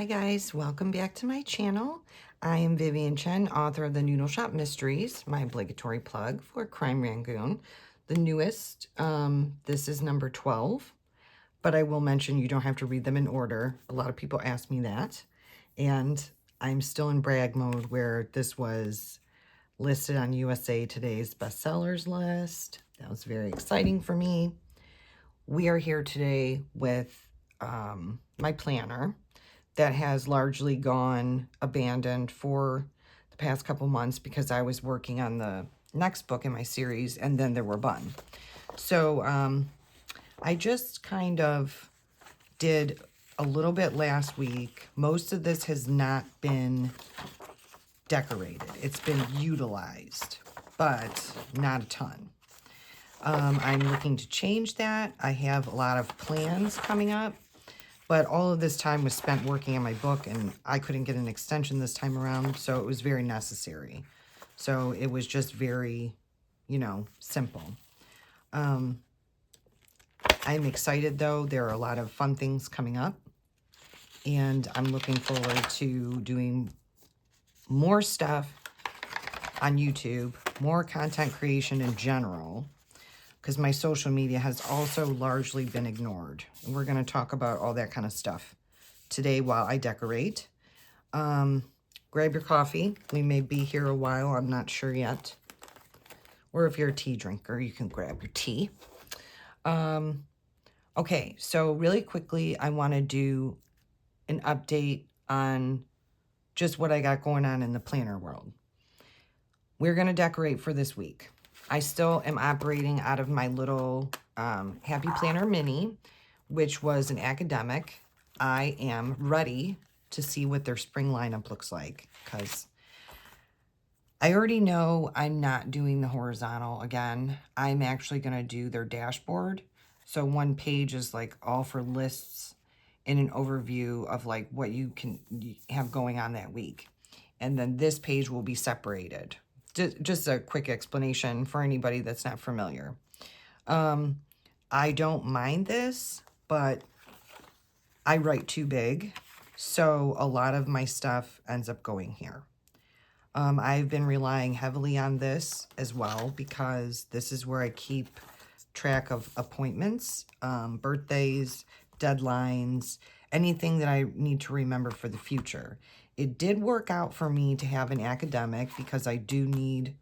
Hi guys, welcome back to my channel. I am Vivien Chien, author of the Noodle Shop Mysteries, my obligatory plug for Crime Rangoon. The newest, this is number 12, but I will mention you don't have to read them in order. A lot of people ask me that, and I'm still in brag mode where this was listed on USA Today's bestsellers list. That was very exciting for me. We are here today with my planner that has largely gone abandoned for the past couple months because I was working on the next book in my series, and then there were bun. So I just kind of did a little bit last week. Most of this has not been decorated. It's been utilized, but not a ton. I'm looking to change that. I have a lot of plans coming up. But all of this time was spent working on my book, and I couldn't get an extension this time around, so it was very necessary. So it was just very, simple. I'm excited, though. There are a lot of fun things coming up, and I'm looking forward to doing more stuff on YouTube, more content creation in general, because my social media has also largely been ignored. And we're going to talk about all that kind of stuff today while I decorate. Grab your coffee. We may be here a while. I'm not sure yet. Or if you're a tea drinker, you can grab your tea. Okay, so really quickly, I want to do an update on just what I got going on in the planner world. We're going to decorate for this week. I still am operating out of my little Happy Planner Mini, which was an academic. I am ready to see what their spring lineup looks like, because I already know I'm not doing the horizontal again. I'm actually going to do their dashboard. So one page is like all for lists and an overview of like what you can have going on that week. And then this page will be separated. Just a quick explanation for anybody that's not familiar. I don't mind this, but I write too big, so a lot of my stuff ends up going here. I've been relying heavily on this as well because this is where I keep track of appointments, birthdays, deadlines, anything that I need to remember for the future. It did work out for me to have an academic because I do need,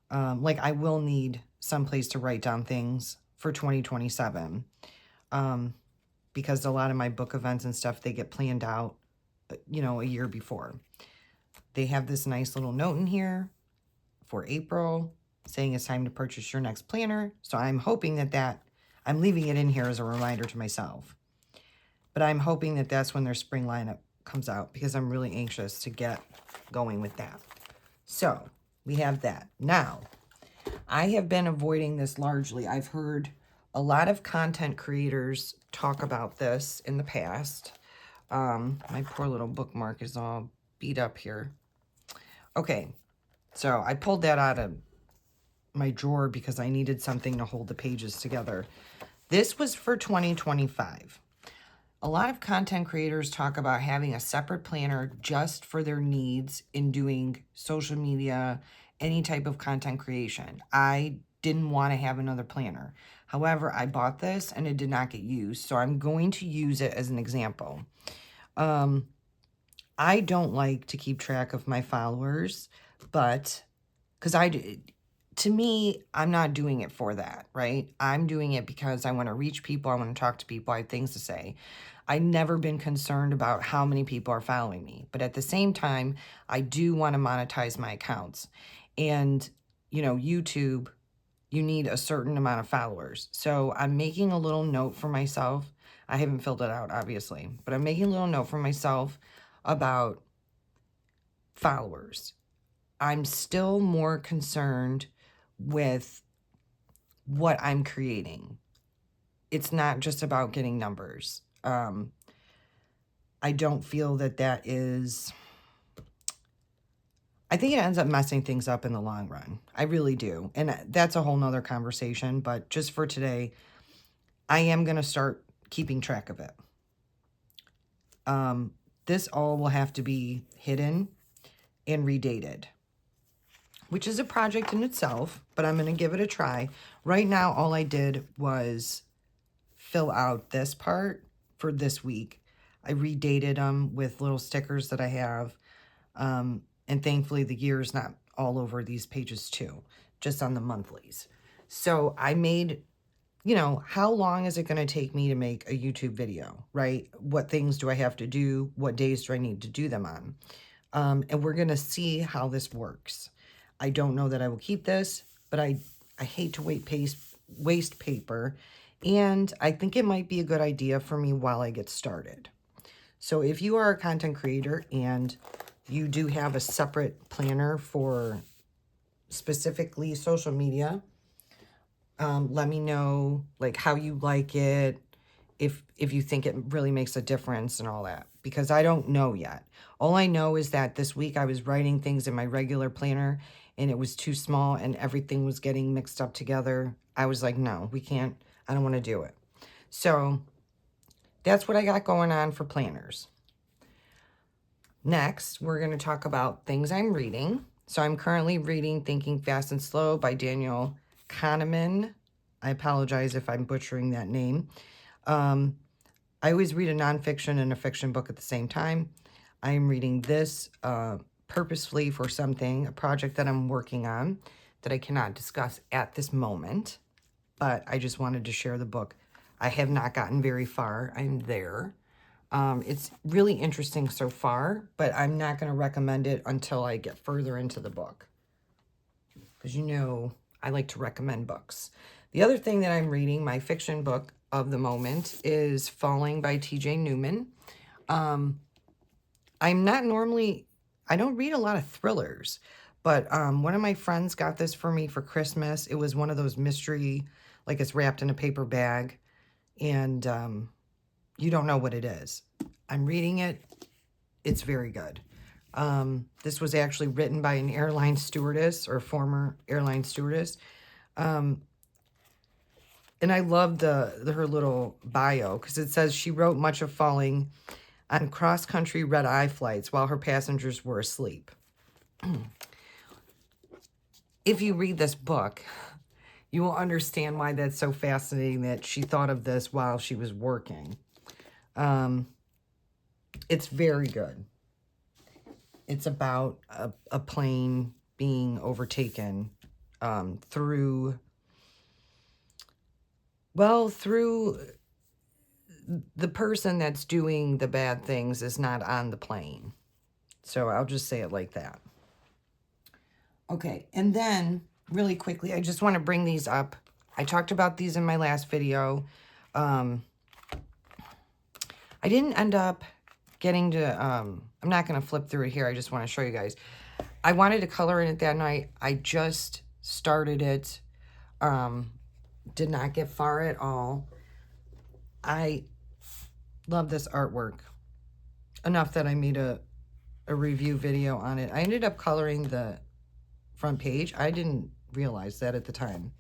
I will need someplace to write down things for 2027. Because a lot of my book events and stuff, they get planned out, a year before. They have this nice little note in here for April saying it's time to purchase your next planner. So I'm hoping that I'm leaving it in here as a reminder to myself. But I'm hoping that that's when their spring lineup comes out because I'm really anxious to get going with that. So we have that. Now, I have been avoiding this largely. I've heard a lot of content creators talk about this in the past. My poor little bookmark is all beat up here. Okay, so I pulled that out of my drawer because I needed something to hold the pages together. This was for 2025. A lot of content creators talk about having a separate planner just for their needs in doing social media, any type of content creation. I didn't want to have another planner. However, I bought this and it did not get used, so I'm going to use it as an example. I don't like to keep track of my followers, but because to me, I'm not doing it for that, right? I'm doing it because I want to reach people. I want to talk to people. I have things to say. I've never been concerned about how many people are following me. But at the same time, I do want to monetize my accounts. And, YouTube, you need a certain amount of followers. So I'm making a little note for myself. I haven't filled it out, obviously. But I'm making a little note for myself about followers. I'm still more concerned with what I'm creating. It's not just about getting numbers. I don't feel that is... I think it ends up messing things up in the long run. I really do. And that's a whole nother conversation. But just for today, I am going to start keeping track of it. this all will have to be hidden and redated, which is a project in itself, but I'm going to give it a try. Right now, all I did was fill out this part for this week. I redated them with little stickers that I have. And thankfully the year is not all over these pages too, just on the monthlies. So I made, you know, how long is it going to take me to make a YouTube video, right? What things do I have to do? What days do I need to do them on? And we're going to see how this works. I don't know that I will keep this, but I hate to waste paper. And I think it might be a good idea for me while I get started. So if you are a content creator and you do have a separate planner for specifically social media, let me know like how you like it, if you think it really makes a difference and all that, because I don't know yet. All I know is that this week I was writing things in my regular planner and it was too small and everything was getting mixed up together. I was like, no, we can't, I don't want to do it. So that's what I got going on for planners. Next, we're going to talk about things I'm reading. So I'm currently reading Thinking Fast and Slow by Daniel Kahneman. I apologize if I'm butchering that name. I always read a nonfiction and a fiction book at the same time. I'm reading this purposefully for something, a project that I'm working on that I cannot discuss at this moment, but I just wanted to share the book. I have not gotten very far. I'm there. It's really interesting so far, but I'm not going to recommend it until I get further into the book. Because you know, I like to recommend books. The other thing that I'm reading, my fiction book of the moment, is Falling by T.J. Newman. I'm not normally, I don't read a lot of thrillers, but one of my friends got this for me for Christmas. It was one of those mystery, like it's wrapped in a paper bag, and you don't know what it is. I'm reading it. It's very good. This was actually written by an airline stewardess or former airline stewardess. And I love her little bio because it says she wrote much of Falling on cross-country red-eye flights while her passengers were asleep. If you read this book, you will understand why that's so fascinating that she thought of this while she was working. It's very good. It's about a plane being overtaken through the person that's doing the bad things is not on the plane. So I'll just say it like that. Okay, and then really quickly, I just want to bring these up. I talked about these in my last video. I didn't end up getting to, I'm not going to flip through it here. I just want to show you guys. I wanted to color in it that night. I just started it. Did not get far at all. I love this artwork enough that I made a review video on it. I ended up coloring the front page. I didn't realize that at the time.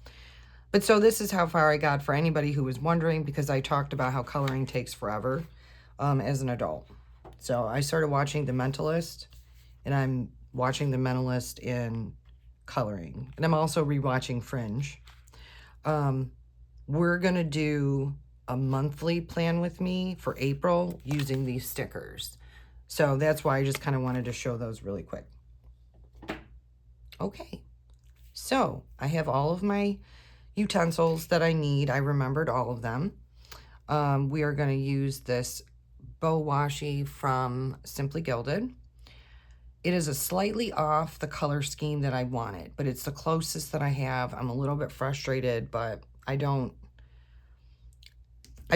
But so this is how far I got for anybody who was wondering, because I talked about how coloring takes forever as an adult. So I started watching The Mentalist, and I'm watching The Mentalist in coloring. And I'm also rewatching Fringe. We're going to do a monthly plan with me for April using these stickers. So that's why I just kind of wanted to show those really quick. Okay, so I have all of my utensils that I need. I remembered all of them. We are going to use this bow washi from Simply Gilded. It is a slightly off the color scheme that I wanted, but it's the closest that I have. I'm a little bit frustrated, but I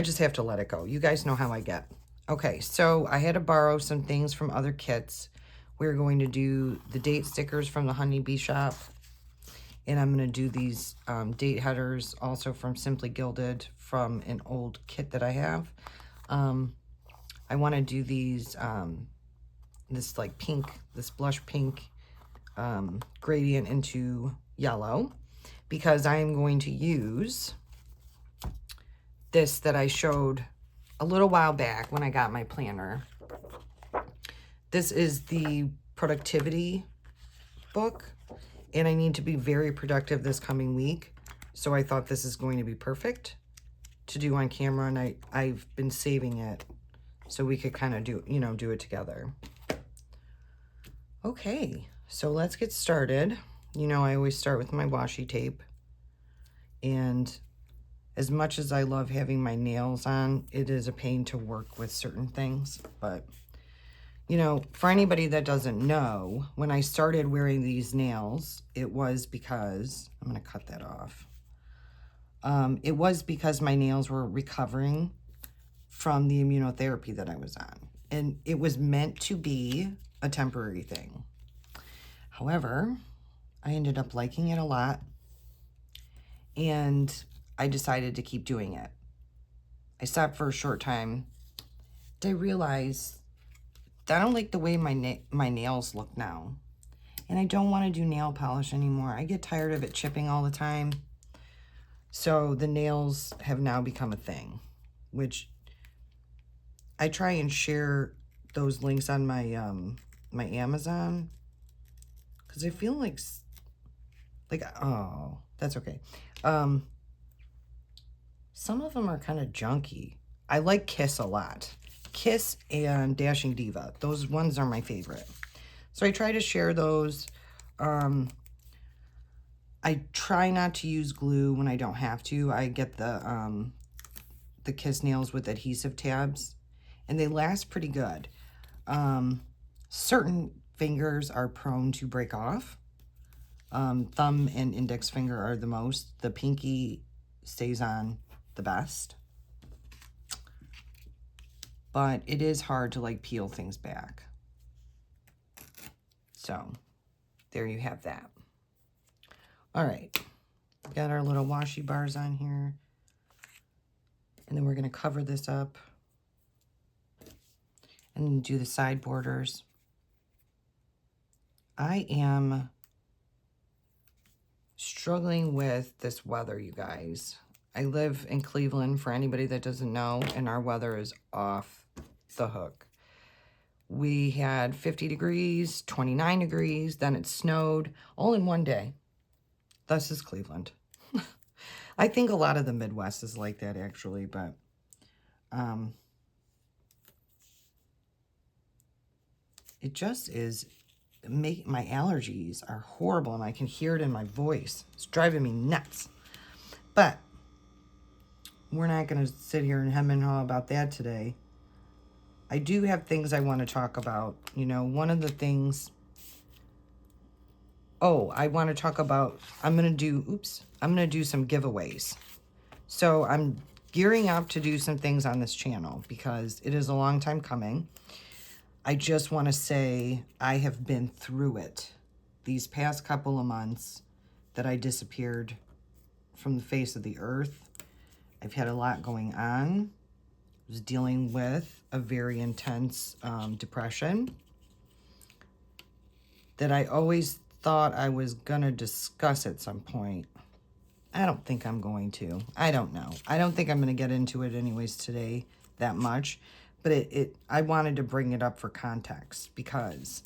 just have to let it go. You guys know how I get. Okay, so I had to borrow some things from other kits. We're going to do the date stickers from the Honeybee shop. And I'm going to do these date headers also from Simply Gilded from an old kit that I have. I want to do these, this like pink, this blush pink gradient into yellow, because I am going to use this that I showed a little while back when I got my planner. This is the productivity book, and I need to be very productive this coming week. So I thought this is going to be perfect to do on camera, and I've been saving it so we could kind of do it together. Okay, so let's get started. I always start with my washi tape, and as much as I love having my nails on, it is a pain to work with certain things. But, for anybody that doesn't know, when I started wearing these nails, it was because, I'm going to cut that off. It was because my nails were recovering from the immunotherapy that I was on. And it was meant to be a temporary thing. However, I ended up liking it a lot, and I decided to keep doing it. I stopped for a short time. I realized that I don't like the way my nails look now. And I don't want to do nail polish anymore. I get tired of it chipping all the time. So the nails have now become a thing, which I try and share those links on my my Amazon, because I feel like oh, that's okay. Some of them are kind of junky. I like Kiss a lot. Kiss and Dashing Diva. Those ones are my favorite. So I try to share those. I try not to use glue when I don't have to. I get the Kiss nails with adhesive tabs, and they last pretty good. Certain fingers are prone to break off. Thumb and index finger are the most. The pinky stays on the best. But it is hard to peel things back. So there you have that. All right, got our little washi bars on here. And then we're going to cover this up and do the side borders. I am struggling with this weather, you guys. I live in Cleveland, for anybody that doesn't know, and our weather is off the hook. We had 50 degrees, 29 degrees, then it snowed, all in one day. Thus is Cleveland. I think a lot of the Midwest is like that, actually, but it just is, my allergies are horrible, and I can hear it in my voice. It's driving me nuts. But we're not going to sit here and hem and haw about that today. I do have things I want to talk about. One of the things, I want to talk about, I'm going to do some giveaways. So I'm gearing up to do some things on this channel because it is a long time coming. I just want to say I have been through it these past couple of months that I disappeared from the face of the earth. I've had a lot going on. I was dealing with a very intense depression that I always thought I was going to discuss at some point. I don't think I'm going to. I don't know. I don't think I'm going to get into it anyways today that much. But I wanted to bring it up for context because,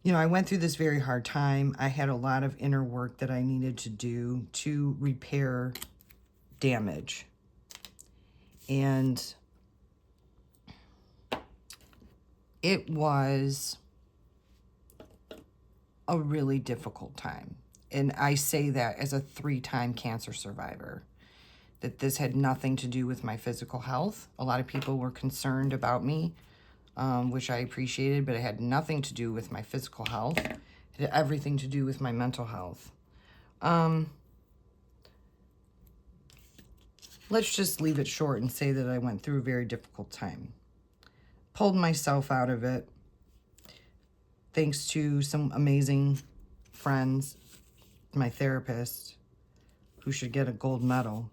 I went through this very hard time. I had a lot of inner work that I needed to do to repair damage. And it was a really difficult time. And I say that as a 3-time cancer survivor, that this had nothing to do with my physical health. A lot of people were concerned about me, which I appreciated, but it had nothing to do with my physical health. It had everything to do with my mental health. Let's just leave it short and say that I went through a very difficult time. Pulled myself out of it, thanks to some amazing friends, my therapist, who should get a gold medal.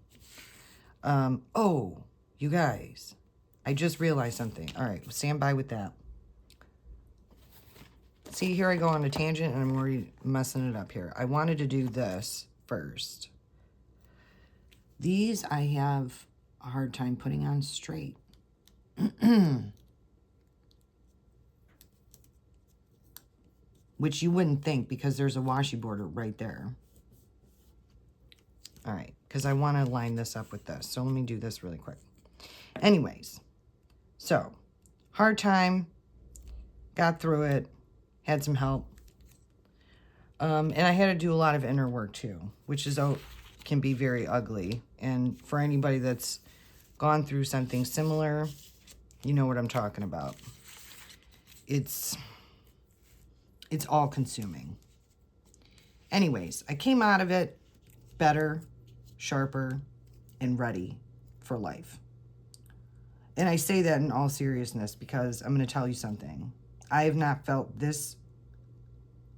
You guys, I just realized something. All right, stand by with that. See, here I go on a tangent, and I'm already messing it up here. I wanted to do this first. These I have a hard time putting on straight. which you wouldn't think because there's a washi border right there. All right, because I want to line this up with this. So let me do this really quick. Anyways, so hard time, got through it, had some help. And I had to do a lot of inner work too, which is can be very ugly. And for anybody that's gone through something similar, you know what I'm talking about. It's all consuming. Anyways, I came out of it better, sharper, and ready for life. And I say that in all seriousness because I'm going to tell you something. I have not felt this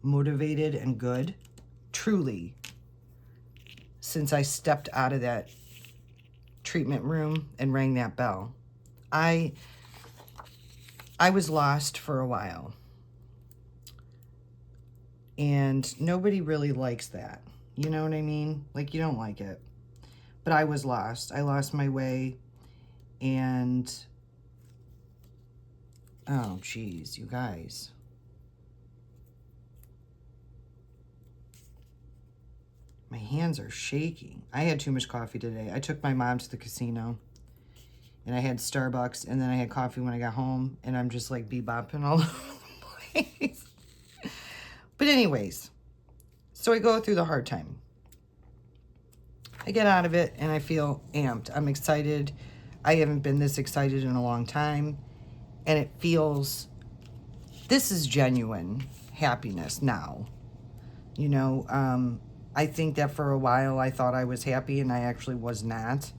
motivated and good, truly, since I stepped out of that treatment room and rang that bell. I was lost for a while. And nobody really likes that. You know what I mean? Like, you don't like it. But I was lost. I lost my way. And, oh, geez, you guys. My hands are shaking. I had too much coffee today. I took my mom to the casino. And I had Starbucks. And then I had coffee when I got home. And I'm just like bebopping all over the place. But anyways, so I go through the hard time. I get out of it and I feel amped. I'm excited. I haven't been this excited in a long time. And it feels, this is genuine happiness now. You know, I think that for a while I thought I was happy and I actually was not.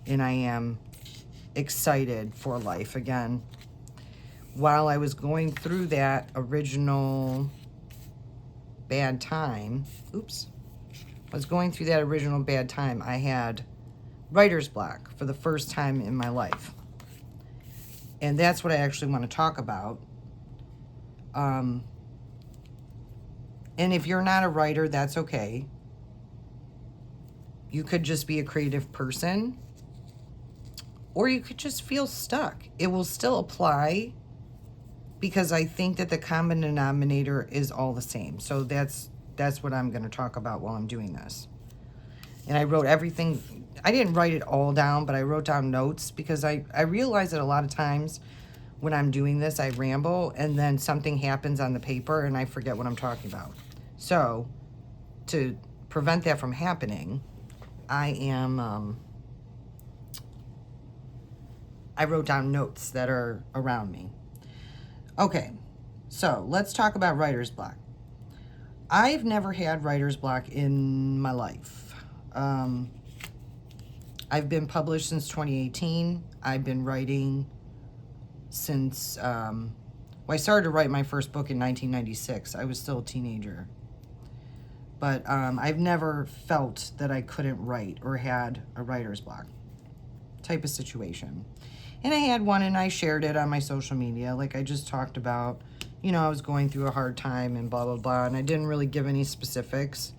And I am excited for life again. While I was going through that original bad time, I was going through that original bad time, I had writer's block for the first time in my life. And that's what I actually want to talk about. And if you're not a writer, that's okay. You could just be a creative person, or you could just feel stuck. It will still apply because I think that the common denominator is all the same. So that's what I'm going to talk about while I'm doing this. And I wrote everything. I didn't write it all down, but I wrote down notes because I realize that a lot of times when I'm doing this, I ramble and then something happens on the paper and I forget what I'm talking about. So to prevent that from happening, I wrote down notes that are around me. Okay, so let's talk about writer's block. I've never had writer's block in my life. I've been published since 2018. I've been writing since, I started to write my first book in 1996. I was still a teenager. But I've never felt that I couldn't write or had a writer's block type of situation. And I had one and I shared it on my social media like I just talked about. You know, I was going through a hard time and blah, blah, blah. And I didn't really give any specifics.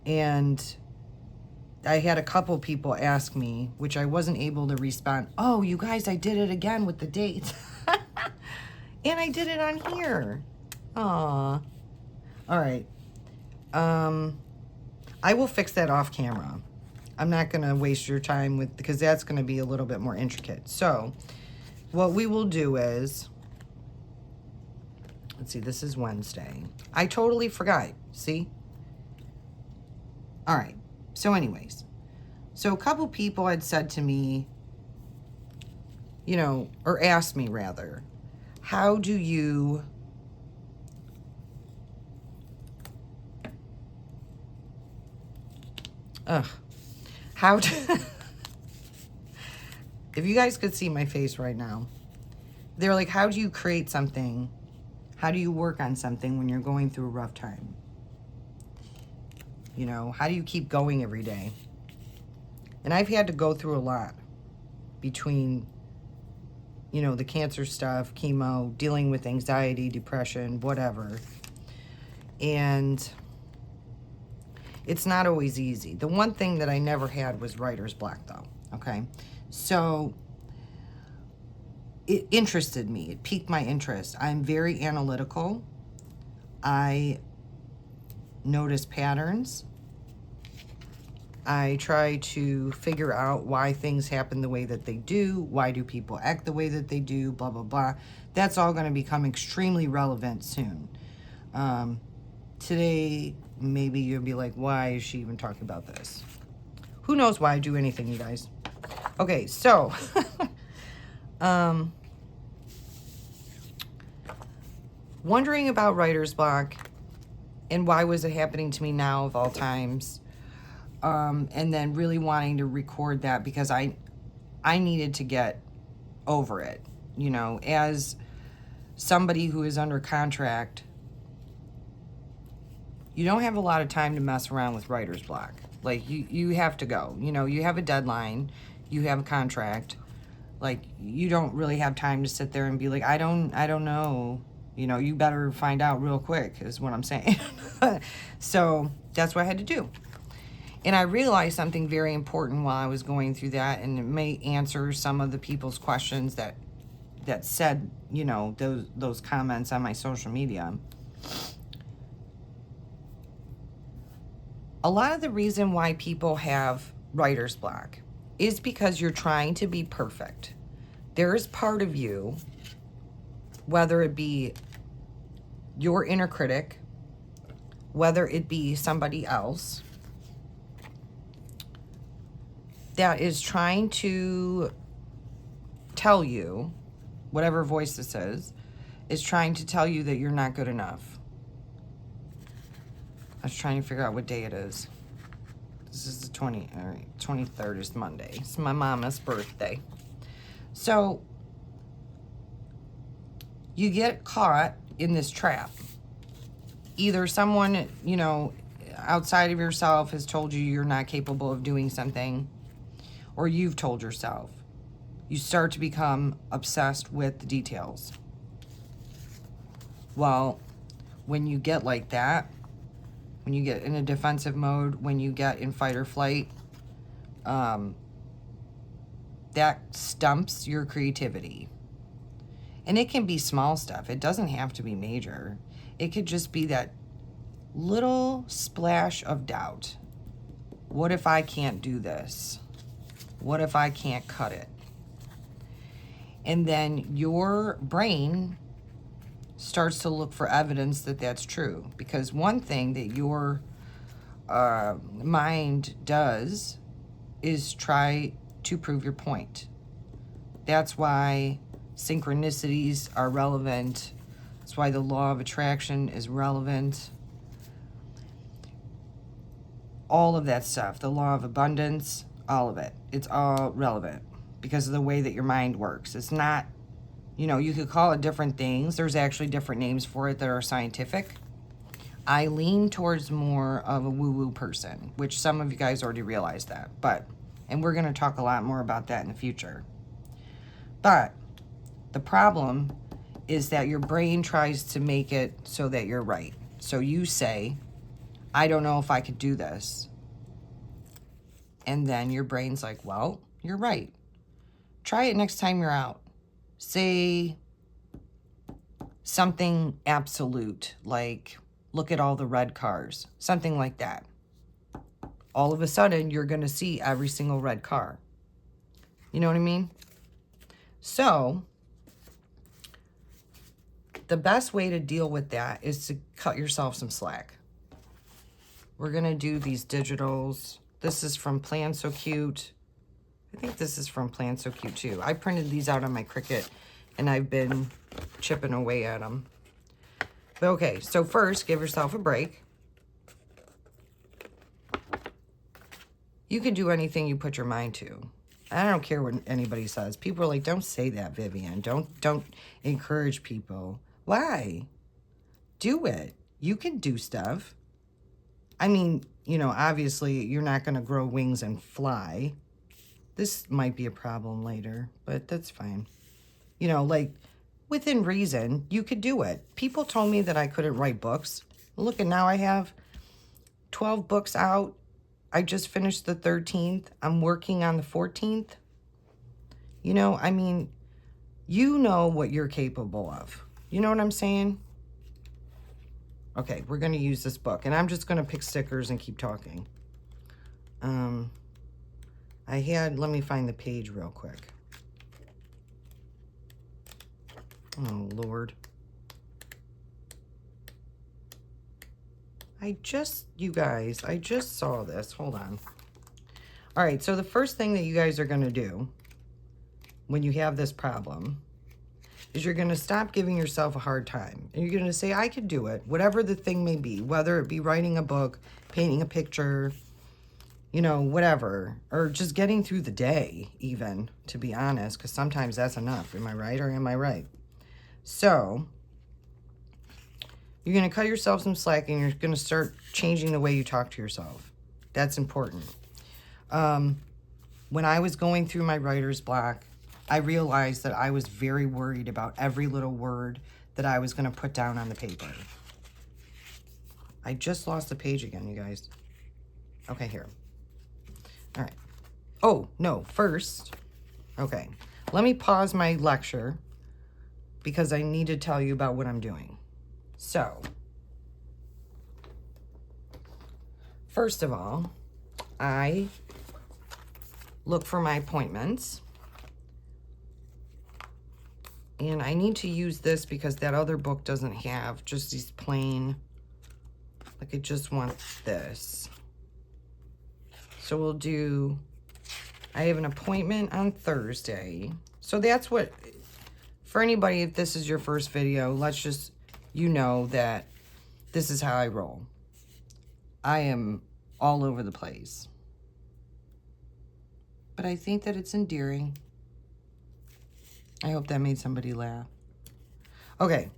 And I had a couple people ask me, which I wasn't able to respond. Oh, you guys, I did it again with the dates. And I did it on here. Aw. All right. I will fix that off camera. I'm not going to waste your time because that's going to be a little bit more intricate. So what we will do is, let's see, this is Wednesday. I totally forgot. See? All right. So anyways, so a couple people had said to me, you know, or asked me rather, how do you how do if you guys could see my face right now, they're like, how do you create something? How do you work on something when you're going through a rough time? You know, how do you keep going every day? And I've had to go through a lot between, you know, the cancer stuff, chemo, dealing with anxiety, depression, whatever. And it's not always easy. The one thing that I never had was writer's block, though, okay? So it interested me. It piqued my interest. I'm very analytical. I notice patterns. I try to figure out why things happen the way that they do. Why do people act the way that they do? Blah, blah, blah. That's all going to become extremely relevant soon. Today, maybe you'll be like, why is she even talking about this? Who knows why I do anything, you guys? Okay, so wondering about writer's block and why was it happening to me now of all times. And then really wanting to record that because I needed to get over it. You know, as somebody who is under contract, you don't have a lot of time to mess around with writer's block. Like, you have to go. You know, you have a deadline. You have a contract. Like, you don't really have time to sit there and be like, I don't know. You know, you better find out real quick is what I'm saying. So that's what I had to do. And I realized something very important while I was going through that, and it may answer some of the people's questions that said, you know, those comments on my social media. A lot of the reason why people have writer's block is because you're trying to be perfect. There is part of you, whether it be your inner critic, whether it be somebody else, that is trying to tell you, whatever voice this is trying to tell you that you're not good enough. I was trying to figure out what day it is. This is the 23rd is Monday. It's my mama's birthday. So you get caught in this trap. Either someone, you know, outside of yourself has told you you're not capable of doing something, or you've told yourself. You start to become obsessed with the details. Well, when you get like that, when you get in a defensive mode, when you get in fight or flight, that stumps your creativity. And it can be small stuff. It doesn't have to be major. It could just be that little splash of doubt. What if I can't do this? What if I can't cut it? And then your brain starts to look for evidence that that's true. Because one thing that your mind does is try to prove your point. That's why synchronicities are relevant. That's why the law of attraction is relevant. All of that stuff, the law of abundance, all of it. It's all relevant because of the way that your mind works. It's not, you know, you could call it different things. There's actually different names for it that are scientific. I lean towards more of a woo-woo person, which some of you guys already realized that. And we're going to talk a lot more about that in the future. But the problem is that your brain tries to make it so that you're right. So you say, I don't know if I could do this. And then your brain's like, well, you're right. Try it next time you're out. Say something absolute, like, look at all the red cars. Something like that. All of a sudden, you're going to see every single red car. You know what I mean? So the best way to deal with that is to cut yourself some slack. We're going to do these digitals. This is from Plan So Cute. I think this is from Plan So Cute too. I printed these out on my Cricut and I've been chipping away at them. But okay, so first, give yourself a break. You can do anything you put your mind to. I don't care what anybody says. People are like, don't say that, Vivien. Don't encourage people. Why? Do it. You can do stuff. I mean, you know, obviously you're not going to grow wings and fly. This might be a problem later, but that's fine. You know, like, within reason, you could do it. People told me that I couldn't write books. Look, and now I have 12 books out. I just finished the 13th. I'm working on the 14th. You know, I mean, you know what you're capable of. You know what I'm saying? Okay, we're going to use this book. And I'm just going to pick stickers and keep talking. Let me find the page real quick. Oh, Lord. You guys, I just saw this. Hold on. All right, so the first thing that you guys are going to do when you have this problem is you're going to stop giving yourself a hard time. And you're going to say, I could do it, whatever the thing may be, whether it be writing a book, painting a picture, you know, whatever, or just getting through the day even, to be honest, because sometimes that's enough. Am I right or am I right? So you're going to cut yourself some slack and you're going to start changing the way you talk to yourself. That's important. When I was going through my writer's block, I realized that I was very worried about every little word that I was going to put down on the paper. I just lost the page again, you guys. Okay, here. All right. Oh, no, first. Okay. Let me pause my lecture because I need to tell you about what I'm doing. So, first of all, I look for my appointments. And I need to use this because that other book doesn't have just these plain, like I just want this. So we'll do, I have an appointment on Thursday. So that's what, for anybody, if this is your first video, let's just, you know that this is how I roll. I am all over the place. But I think that it's endearing. I hope that made somebody laugh. Okay,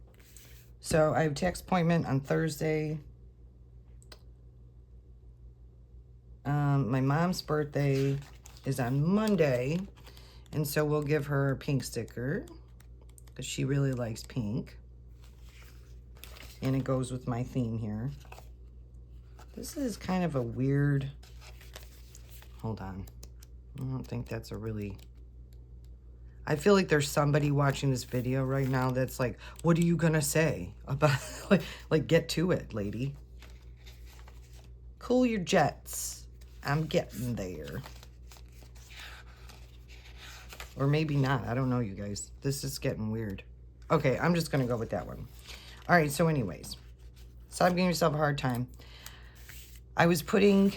so I have a text appointment on Thursday. My mom's birthday is on Monday, and so we'll give her a pink sticker because she really likes pink. And it goes with my theme here. This is kind of a weird, hold on. I don't think that's a really, I feel like there's somebody watching this video right now that's like, what are you gonna say about, like get to it, lady. Cool your jets. I'm getting there. Or maybe not. I don't know, you guys. This is getting weird. Okay, I'm just gonna go with that one. All right, so anyways, stop giving yourself a hard time. I was putting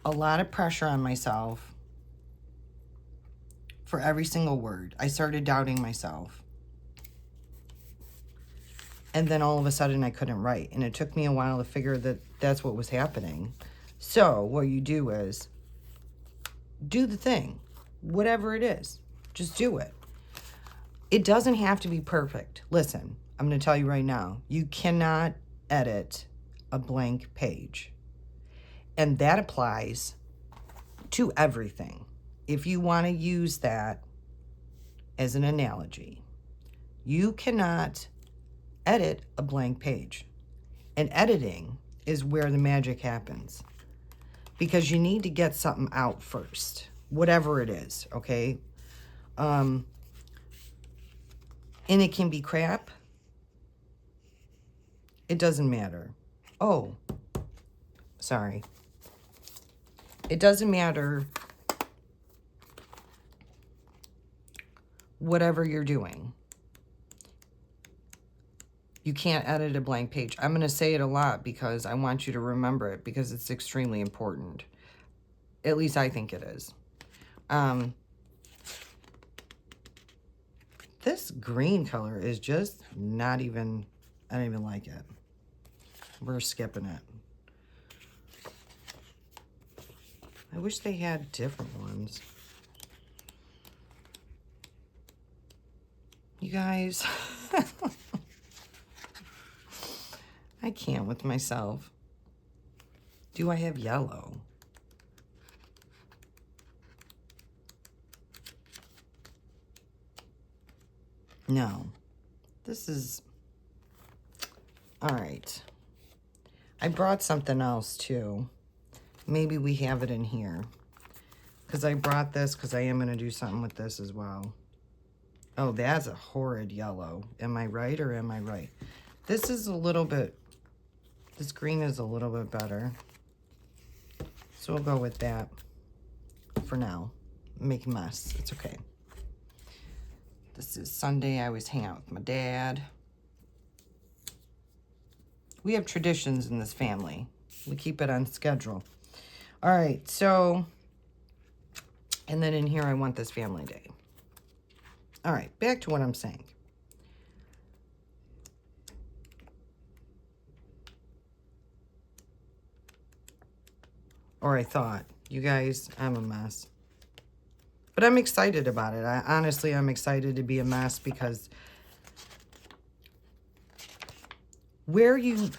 a lot of pressure on myself for every single word. I started doubting myself. And then all of a sudden I couldn't write. And it took me a while to figure that that's what was happening. So what you do is do the thing, whatever it is, just do it. It doesn't have to be perfect. Listen, I'm going to tell you right now, you cannot edit a blank page. And that applies to everything. If you want to use that as an analogy, you cannot edit a blank page. And editing is where the magic happens. Because you need to get something out first, whatever it is, okay? And it can be crap. It doesn't matter. Oh, sorry. It doesn't matter whatever you're doing. You can't edit a blank page. I'm going to say it a lot because I want you to remember it because it's extremely important. At least I think it is. This green color is just not even, I don't even like it. We're skipping it. I wish they had different ones. You guys, I can't with myself. Do I have yellow? No. This is, all right. I brought something else too. Maybe we have it in here. Because I brought this because I am going to do something with this as well. Oh, that's a horrid yellow. Am I right or am I right? This is a little bit This green is a little bit better. So we'll go with that for now. Make a mess. It's okay. This is Sunday. I always hang out with my dad. We have traditions in this family. We keep it on schedule. All right, so, and then in here I want this family day. All right, back to what I'm saying. Or I thought. You guys, I'm a mess. But I'm excited about it. Honestly, I'm excited to be a mess because where you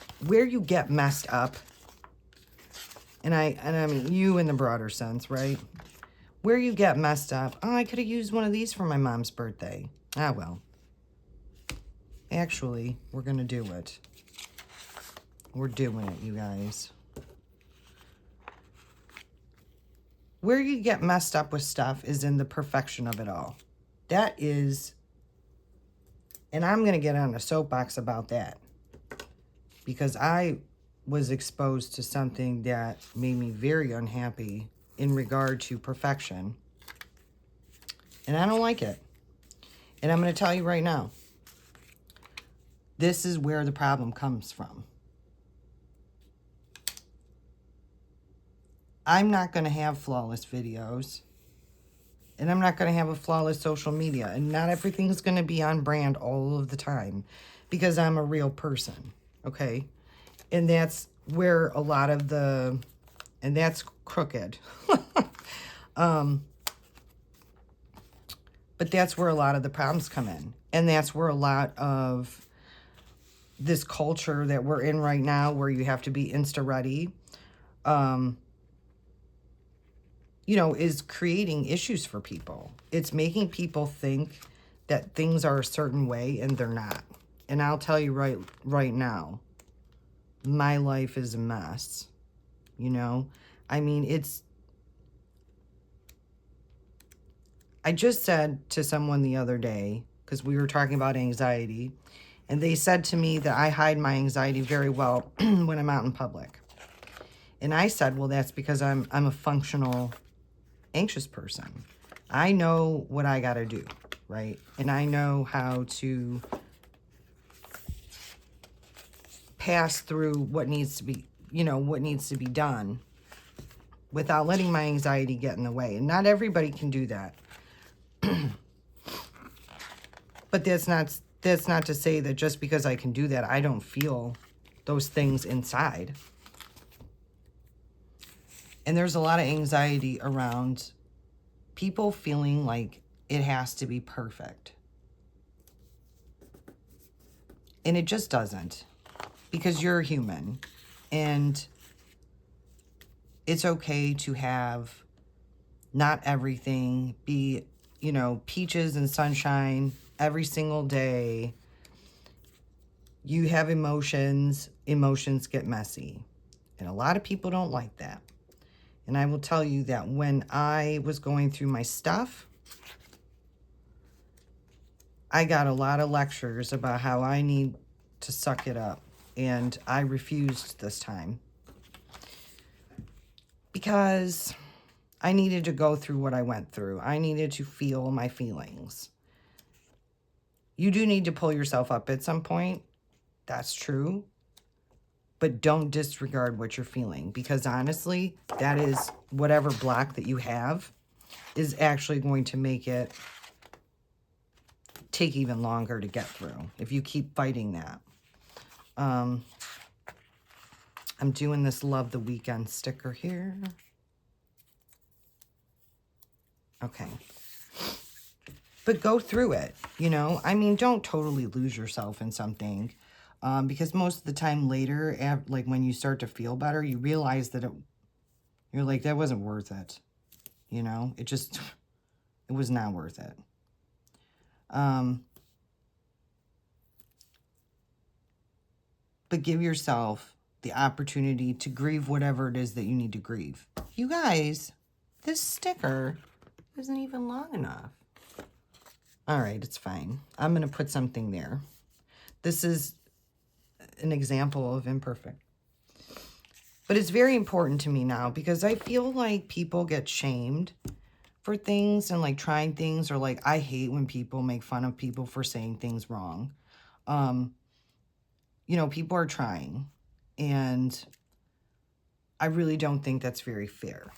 get messed up, and I mean you in the broader sense, right? Where you get messed up, oh, I could have used one of these for my mom's birthday. Ah, well. Actually, we're going to do it. We're doing it, you guys. Where you get messed up with stuff is in the perfection of it all. That is, and I'm going to get on a soapbox about that. Because I was exposed to something that made me very unhappy in regard to perfection. And I don't like it. And I'm going to tell you right now, this is where the problem comes from. I'm not going to have flawless videos. And I'm not going to have a flawless social media. And not everything's going to be on brand all of the time. Because I'm a real person. Okay? And that's where a lot of the... And that's crooked. But that's where a lot of the problems come in. And that's where a lot of this culture that we're in right now, where you have to be Insta-ready, you know, is creating issues for people. It's making people think that things are a certain way and they're not. And I'll tell you right now, my life is a mess. You know? I mean, I just said to someone the other day, because we were talking about anxiety, and they said to me that I hide my anxiety very well when I'm out in public. And I said, well, that's because I'm a functional anxious person. I know what I got to do, right? And I know how to pass through what needs to be, you know, what needs to be done without letting my anxiety get in the way. And not everybody can do that. But that's not to say that just because I can do that, I don't feel those things inside. And there's a lot of anxiety around people feeling like it has to be perfect. And it just doesn't. Because you're a human. And it's okay to have not everything be, you know, peaches and sunshine every single day. You have emotions. Emotions get messy. And a lot of people don't like that. And I will tell you that when I was going through my stuff, I got a lot of lectures about how I need to suck it up. And I refused this time. Because I needed to go through what I went through. I needed to feel my feelings. You do need to pull yourself up at some point. That's true. But don't disregard what you're feeling. Because honestly, that is whatever block that you have is actually going to make it take even longer to get through. If you keep fighting that. I'm doing this Love the Weekend sticker here. Okay. But go through it, you know. I mean, don't totally lose yourself in something. Because most of the time later, like when you start to feel better, you realize that you're like, that wasn't worth it. You know, it was not worth it. But give yourself the opportunity to grieve whatever it is that you need to grieve. You guys, this sticker isn't even long enough. All right, it's fine. I'm going to put something there. This is an example of imperfect. But it's very important to me now because I feel like people get shamed for things and like trying things, or like I hate when people make fun of people for saying things wrong. You know, people are trying, and I really don't think that's very fair.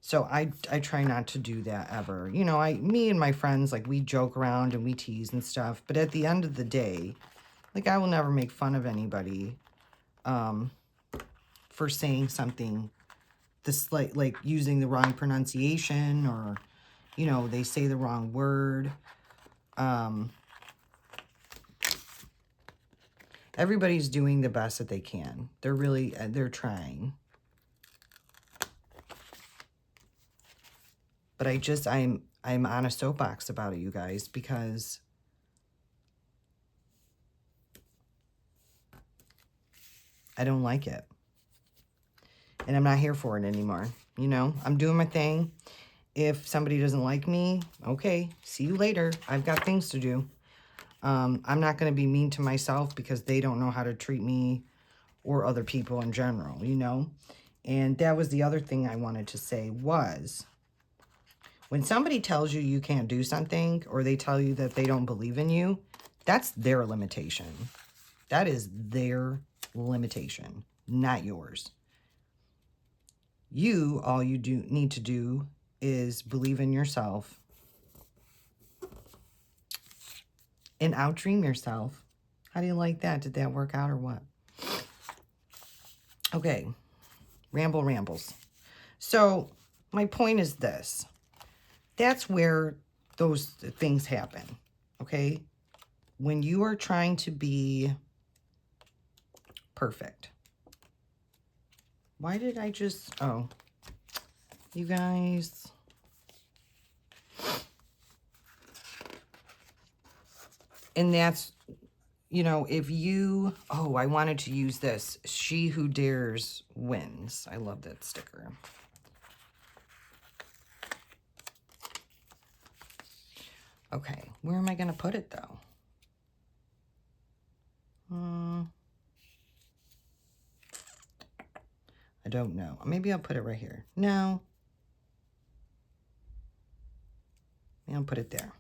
So I try not to do that ever. You know, me and my friends, like, we joke around and we tease and stuff, but at the end of the day, like, I will never make fun of anybody for saying something this, like using the wrong pronunciation, or, you know, they say the wrong word. Everybody's doing the best that they can. They're trying. But I'm on a soapbox about it, you guys, because I don't like it. And I'm not here for it anymore. You know, I'm doing my thing. If somebody doesn't like me, okay, see you later. I've got things to do. I'm not going to be mean to myself because they don't know how to treat me or other people in general, you know? And that was the other thing I wanted to say was, when somebody tells you you can't do something, or they tell you that they don't believe in you, that's their limitation. That is their limitation, not yours. All you need to do is believe in yourself and outdream yourself. How do you like that? Did that work out or what? Okay, rambles. So my point is this. That's where those things happen, okay? When you are trying to be perfect. Why did I just... Oh, you guys... And that's, you know, if you... Oh, I wanted to use this. She who dares wins. I love that sticker. Okay, where am I going to put it, though? I don't know. Maybe I'll put it right here. No. Maybe I'll put it there.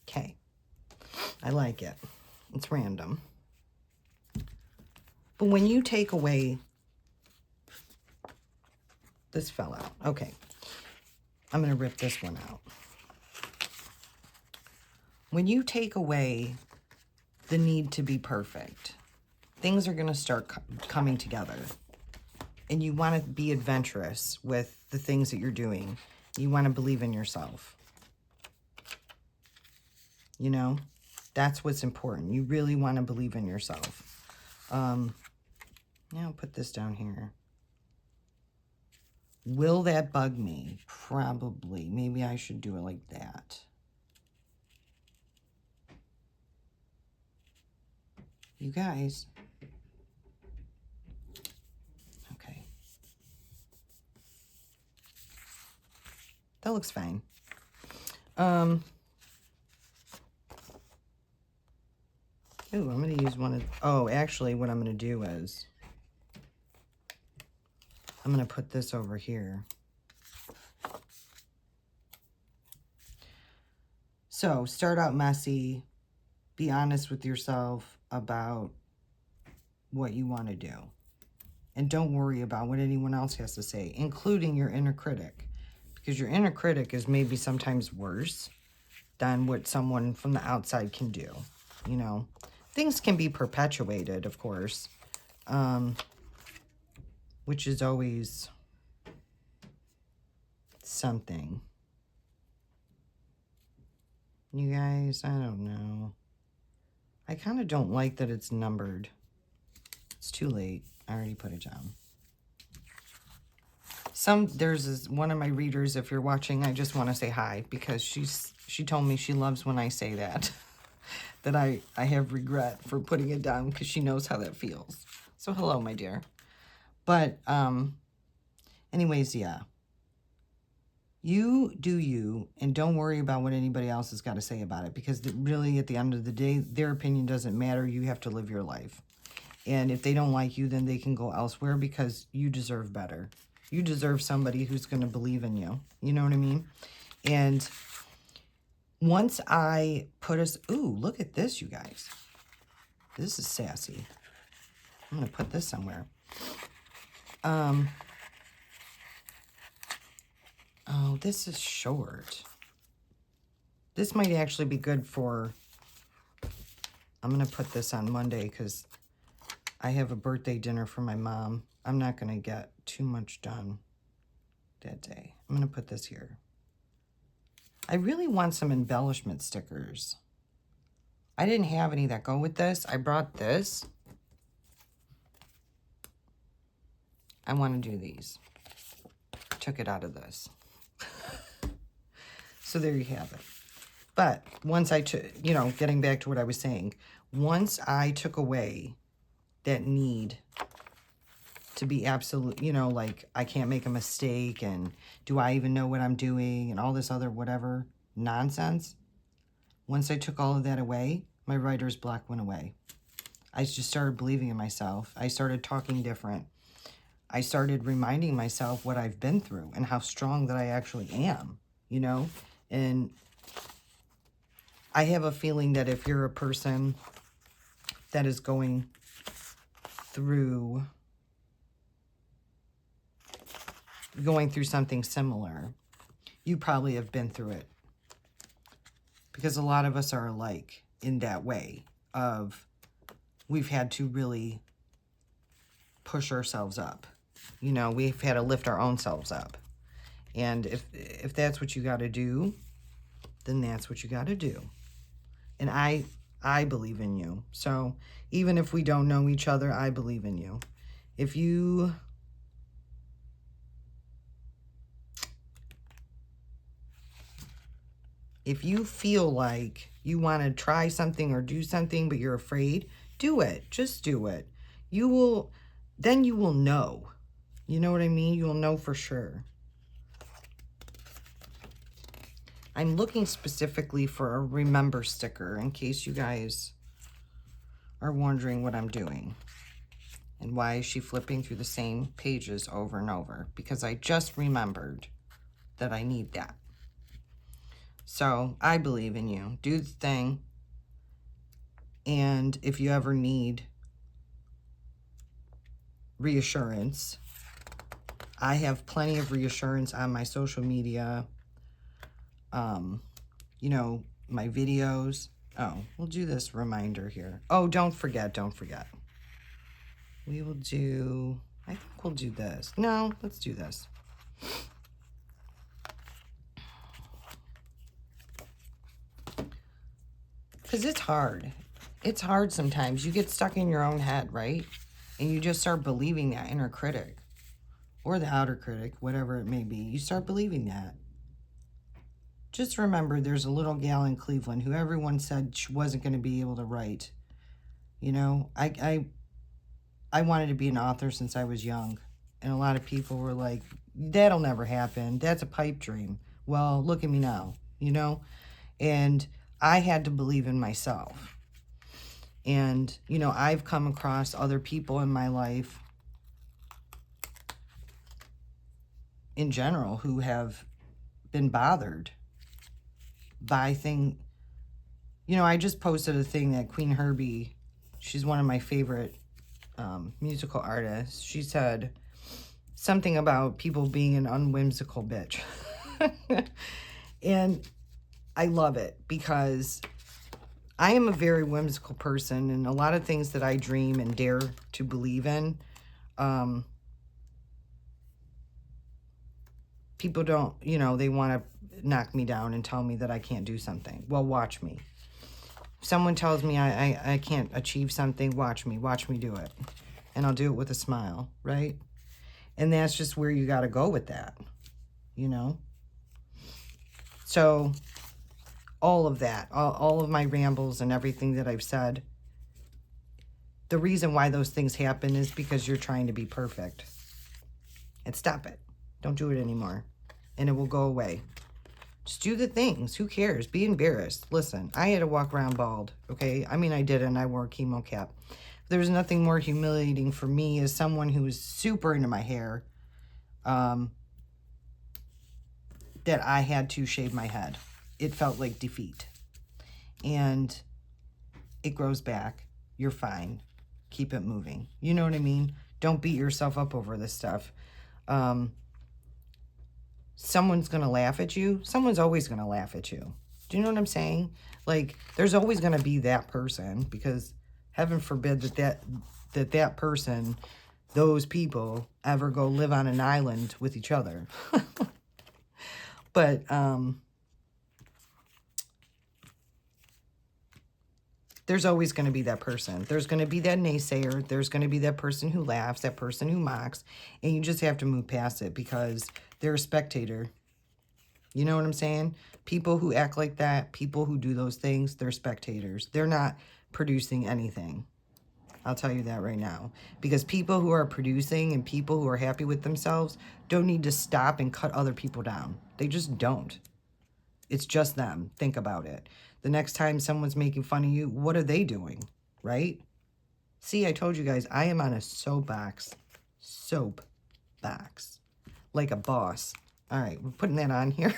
Okay. I like it. It's random. But when you take away... This fell out. Okay. I'm going to rip this one out. When you take away the need to be perfect, things are going to start coming together. And you want to be adventurous with the things that you're doing. You want to believe in yourself. You know, that's what's important. You really want to believe in yourself. Now I'll put this down here. Will that bug me? Probably. Maybe I should do it like that. You guys. Okay. That looks fine. Ooh, I'm going to use one of... Oh, actually, what I'm going to do is... I'm going to put this over here. So, start out messy. Be honest with yourself about what you want to do. And don't worry about what anyone else has to say, including your inner critic. Because your inner critic is maybe sometimes worse than what someone from the outside can do. You know, things can be perpetuated, of course, which is always something. You guys, I don't know. I kind of don't like that it's numbered. It's too late. I already put it down. There's one of my readers, if you're watching, I just want to say hi, because she told me she loves when I say that. That I have regret for putting it down, because she knows how that feels. So hello, my dear. But anyways, yeah. You do you, and don't worry about what anybody else has got to say about it, because really, at the end of the day, their opinion doesn't matter. You have to live your life. And if they don't like you, then they can go elsewhere because you deserve better. You deserve somebody who's going to believe in you. You know what I mean? And once I put us... Ooh, look at this, you guys. This is sassy. I'm going to put this somewhere. Oh, this is short. This might actually be good for... I'm going to put this on Monday because I have a birthday dinner for my mom. I'm not going to get too much done that day. I'm going to put this here. I really want some embellishment stickers. I didn't have any that go with this. I brought this. I want to do these. Took it out of this. So there you have it. But once I took, you know, getting back to what I was saying, once I took away that need to be absolute, you know, like I can't make a mistake and do I even know what I'm doing and all this other whatever nonsense. Once I took all of that away, my writer's block went away. I just started believing in myself. I started talking different. I started reminding myself what I've been through and how strong that I actually am, you know? And I have a feeling that if you're a person that is going through something similar, you probably have been through it. Because a lot of us are alike in that way of we've had to really push ourselves up. You know, we've had to lift our own selves up. And if that's what you got to do, then that's what you got to do. And I believe in you. So even if we don't know each other, I believe in you. If you feel like you want to try something or do something, but you're afraid, do it. Just do it. Then you will know. You know what I mean? You'll know for sure. I'm looking specifically for a remember sticker in case you guys are wondering what I'm doing. And why is she flipping through the same pages over and over? Because I just remembered that I need that. So I believe in you. Do the thing. And if you ever need reassurance, I have plenty of reassurance on my social media. You know, my videos. Oh, we'll do this reminder here. Oh, don't forget. We will do, I think we'll do this. No, let's do this. Because it's hard. It's hard sometimes. You get stuck in your own head, right? And you just start believing that inner critic. Or the outer critic, whatever it may be. You start believing that. Just remember, there's a little gal in Cleveland who everyone said she wasn't going to be able to write. You know, I wanted to be an author since I was young. And a lot of people were like, that'll never happen. That's a pipe dream. Well, look at me now, you know? And I had to believe in myself. And, you know, I've come across other people in my life in general who have been bothered by things. You know, I just posted a thing that Queen Herbie, she's one of my favorite musical artists. She said something about people being an unwhimsical bitch. And I love it because I am a very whimsical person, and a lot of things that I dream and dare to believe in, people don't, you know, they want to knock me down and tell me that I can't do something. Well, watch me. If someone tells me I can't achieve something, watch me do it. And I'll do it with a smile, right? And that's just where you got to go with that, you know? So all of that, all of my rambles and everything that I've said, the reason why those things happen is because you're trying to be perfect. And stop it. Don't do it anymore. And it will go away. Just do the things. Who cares? Be embarrassed. Listen, I had to walk around bald, okay? I mean, I didn't. I wore a chemo cap. There's nothing more humiliating for me as someone who is super into my hair, that I had to shave my head. It felt like defeat. And it grows back. You're fine. Keep it moving. You know what I mean? Don't beat yourself up over this stuff. Someone's going to laugh at you. Someone's always going to laugh at you. Do you know what I'm saying? Like, there's always going to be that person, because heaven forbid that person, those people, ever go live on an island with each other. But there's always going to be that person. There's going to be that naysayer. There's going to be that person who laughs, that person who mocks. And you just have to move past it, because they're a spectator. You know what I'm saying? People who act like that, people who do those things, they're spectators. They're not producing anything. I'll tell you that right now. Because people who are producing and people who are happy with themselves don't need to stop and cut other people down. They just don't. It's just them. Think about it. The next time someone's making fun of you, what are they doing? Right? See, I told you guys, I am on a soapbox. Soapbox. Like a boss. All right, we're putting that on here.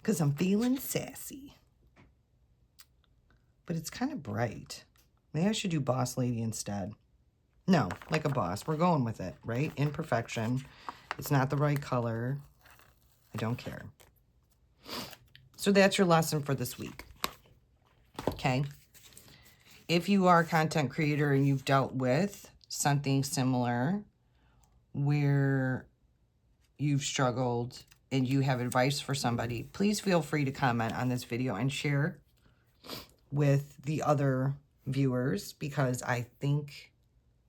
Because I'm feeling sassy. But it's kind of bright. Maybe I should do boss lady instead. No, like a boss. We're going with it, right? Imperfection. It's not the right color. I don't care. So that's your lesson for this week. Okay? If you are a content creator and you've dealt with something similar where you've struggled and you have advice for somebody, please feel free to comment on this video and share with the other viewers, because I think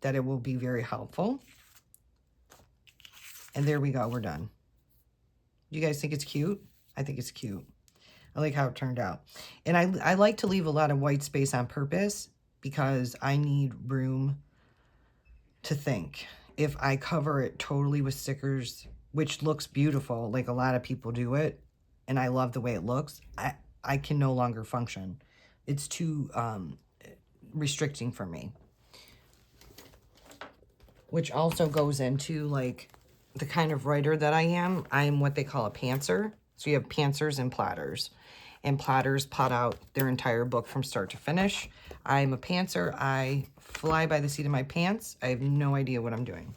that it will be very helpful. And there we go. We're done. You guys think it's cute? I think it's cute. I like how it turned out. And I like to leave a lot of white space on purpose, because I need room to think. If I cover it totally with stickers, which looks beautiful, like a lot of people do it, and I love the way it looks, I can no longer function. It's too restricting for me. Which also goes into, like, the kind of writer that I am. I am what they call a pantser. So you have pantsers and plotters. And plotters plot out their entire book from start to finish. I'm a pantser. I fly by the seat of my pants. I have no idea what I'm doing.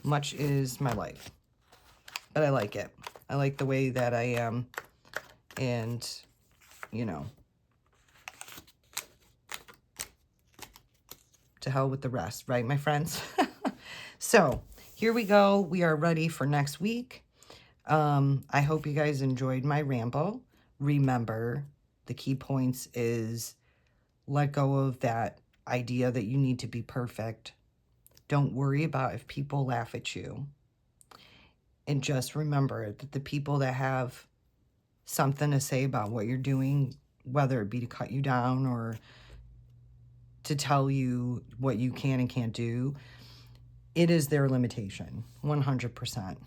Much is my life. But I like it. I like the way that I am. And, you know, to hell with the rest, right, my friends? So, here we go. We are ready for next week. I hope you guys enjoyed my ramble. Remember, the key points is let go of that idea that you need to be perfect. Don't worry about if people laugh at you. And just remember that the people that have something to say about what you're doing, whether it be to cut you down or to tell you what you can and can't do, it is their limitation, 100%.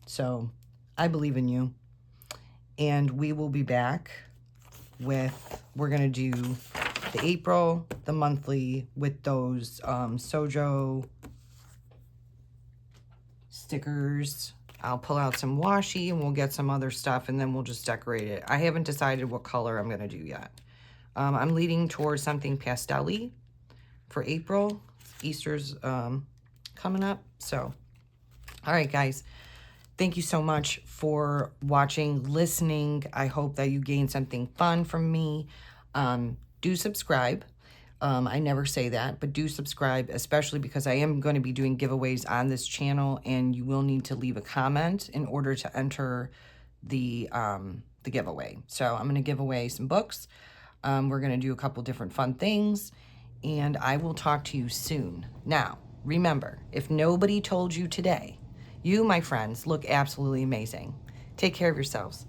So I believe in you. And we will be back with, we're going to do the April, the monthly, with those Sojo stickers. I'll pull out some washi and we'll get some other stuff, and then we'll just decorate it. I haven't decided what color I'm going to do yet. I'm leaning towards something pastel-y for April. Easter's coming up. So, all right, guys. Thank you so much for watching, listening. I hope that you gained something fun from me. Do subscribe. I never say that, but do subscribe, especially because I am going to be doing giveaways on this channel, and you will need to leave a comment in order to enter the giveaway. So I'm going to give away some books. We're going to do a couple different fun things, and I will talk to you soon. Now, remember, if nobody told you today, you, my friends, look absolutely amazing. Take care of yourselves.